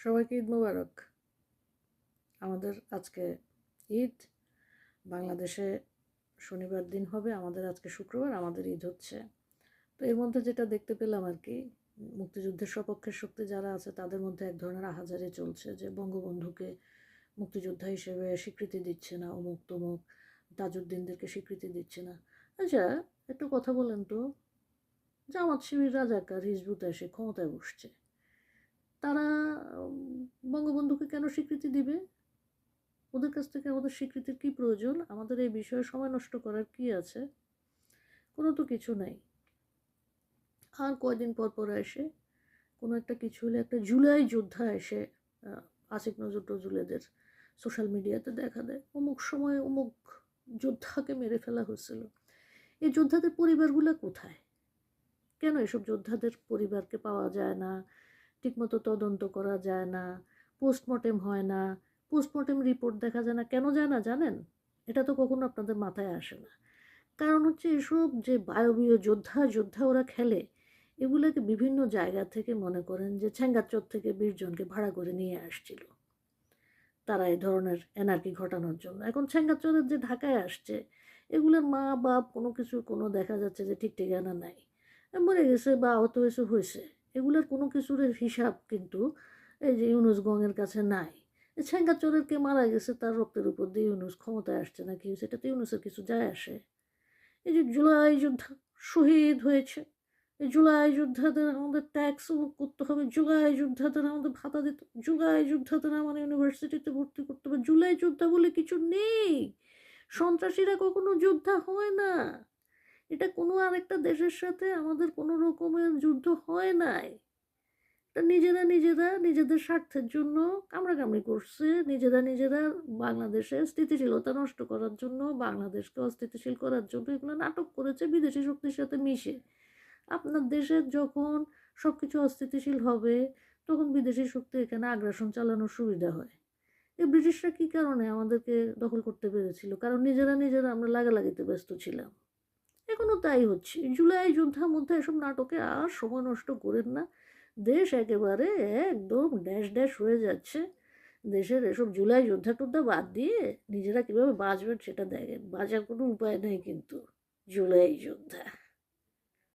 সবাইকে ঈদ মোবারক। আমাদের আজকে ঈদ। বাংলাদেশে শনিবার দিন হবে, আমাদের আজকে শুক্রবার, আমাদের ঈদ হচ্ছে। তো এর মধ্যে যেটা দেখতে পেলাম আর কি, মুক্তিযুদ্ধের সপক্ষের শক্তি যারা আছে তাদের মধ্যে এক ধরনের আহাজারি চলছে যে বঙ্গবন্ধুকে মুক্তিযোদ্ধা হিসেবে স্বীকৃতি দিচ্ছে না, অমুক তমুক, তাজউদ্দিনদেরকে স্বীকৃতি দিচ্ছে না। আচ্ছা, একটু কথা বলেন তো, জামাত শিবির রাজাকার হিজবুত এসে ক্ষমতায় বসছে, তারা বঙ্গবন্ধুকে কেন স্বীকৃতি দিবে? ওদের কাছ থেকে আমাদের স্বীকৃতির কী প্রয়োজন? আমাদের এই বিষয়ে সময় নষ্ট করার কি আছে? কোনো তো কিছু নাই। আর কয়দিন পর পর এসে কোনো একটা কিছু হলে একটা জুলাই যোদ্ধা এসে আসিফ নজরুল টজরুলেদের সোশ্যাল মিডিয়াতে দেখা দেয়, অমুক সময়ে অমুক যোদ্ধাকে মেরে ফেলা হয়েছিল। এই যোদ্ধাদের পরিবারগুলো কোথায়? কেন এসব যোদ্ধাদের পরিবারকে পাওয়া যায় না? ঠিকমতো তদন্ত করা যায় না, পোস্টমর্টেম হয় না, পোস্টমর্টেম রিপোর্ট দেখা যায় না। কেন যায় না জানেন? এটা তো কখনো আপনাদের মাথায় আসে না। কারণ হচ্ছে এসব যে বায়বীয় যোদ্ধা ওরা খেলে, এগুলোকে বিভিন্ন জায়গা থেকে মনে করেন যে ছেঙ্গাচর থেকে 20 জনকে ভাড়া করে নিয়ে আসছিল তারা এই ধরনের এনার্কি ঘটানোর জন্য। এখন ছেঙ্গাচরের যে ঢাকায় আসছে, এগুলোর মা বাপ কোনো কিছু কোনো দেখা যাচ্ছে যে ঠিক ঠিকানা নাই, মরে গেছে বা আহত হয়েছে, এগুলোর কোনো কিছুর হিসাব কিন্তু এই যে ইউনুস গঙের কাছে নাই। ছেঙ্গাচরের কে মারা গেছে তার রক্তের উপর দিয়ে ইউনুস ক্ষমতায় আসছে না কি হয়েছে, এটাতে ইউনুসের কিছু যায় আসে? এই যে জুলাই যোদ্ধা শহীদ হয়েছে, এই জুলাই যোদ্ধাদের আমাদের ট্যাক্স করতে হবে, জুলাই যোদ্ধাদের আমাদের ভাতা দিতে, জুলাই যোদ্ধাদের আমার ইউনিভার্সিটিতে ভর্তি করতে হবে। জুলাই যোদ্ধা বলে কিছু নেই। সন্ত্রাসীরা কখনো যোদ্ধা হয় না। এটা কোনো আরেকটা দেশের সাথে আমাদের কোনো রকমের যুদ্ধ হয় নাই। তা নিজেরা নিজেদের স্বার্থের জন্য কামড়াকামড়ি করছে, নিজেরা বাংলাদেশের স্থিতিশীলতা নষ্ট করার জন্য, বাংলাদেশকে অস্থিতিশীল করার জন্য এগুলো নাটক করেছে বিদেশি শক্তির সাথে মিশে। আপনার দেশের যখন সব কিছু অস্থিতিশীল হবে, তখন বিদেশি শক্তি এখানে আগ্রাসন চালানোর সুবিধা হয়। এই ব্রিটিশরা কী কারণে আমাদেরকে দখল করতে পেরেছিল? কারণ নিজেরা আমরা লাগালাগিতে ব্যস্ত ছিলাম। এখনও তাই হচ্ছে। জুলাই যুদ্ধের মধ্যে এসব নাটকে আর সময় নষ্ট করেন না। দেশ একেবারে একদম ড্যাশ ড্যাশ হয়ে যাচ্ছে। দেশের এসব জুলাই যোদ্ধা টোদ্ধা বাদ দিয়ে নিজেরা কীভাবে বাঁচবেন সেটা দেখেন। বাঁচার কোনো উপায় নেই কিন্তু। জুলাই যোদ্ধা।